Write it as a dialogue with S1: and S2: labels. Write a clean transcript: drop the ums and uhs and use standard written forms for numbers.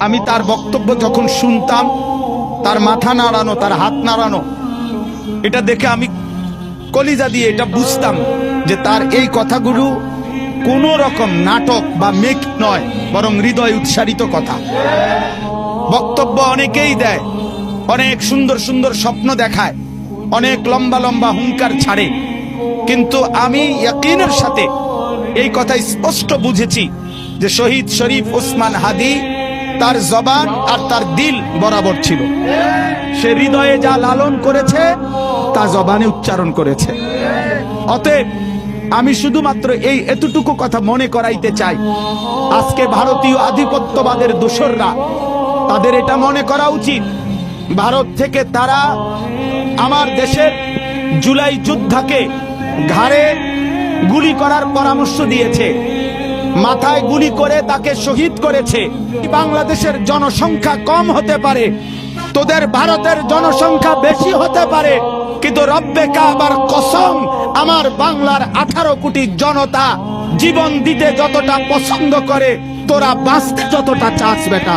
S1: আমি তার বক্তব্য যখন শুনতাম, তার মাথা নাড়ানো, তার হাত নাড়ানো, এটা দেখে আমি কলিজা দিয়ে এটা বুঝতাম যে তার এই কথাগুলো কোনো রকম নাটক বা মেক নয়, বরং হৃদয় উৎসারিত কথা। বক্তব্য অনেকেই দেয়, অনেক সুন্দর সুন্দর স্বপ্ন দেখায়, অনেক লম্বা লম্বা হুঙ্কার ছাড়ে, কিন্তু আমি ইয়াকিনের সাথে এই কথা স্পষ্ট বুঝেছি যে শহীদ শরীফ ওসমান হাদি তার জবান আর তার দিল বরাবর ছিল। সে হৃদয়ে যা লালন করেছে তা জবানে উচ্চারণ করেছে। অতএব আমি শুধুমাত্র এই এতটুকু কথা মনে করাইতে চাই, আজকে ভারতীয় আধিপত্যবাদের দোসররা, তাদের এটা মনে করা উচিত, ভারত থেকে তারা আমার দেশের জুলাই যোদ্ধাকে ঘাড়ে গুলি করার পরামর্শ দিয়েছে, মাথায় গুলি করে তাকে শহীদ করেছে। বাংলাদেশের জনসংখ্যা কম হতে পারে, তোদের ভারতের জনসংখ্যা বেশি হতে পারে, কিন্তু রব্বে কাবার কসম, আমার বাংলার 18 কোটি জনতা জীবন দিতে যতটা পছন্দ করে, তোরা বাঁচতে যতটা চাস বেটা।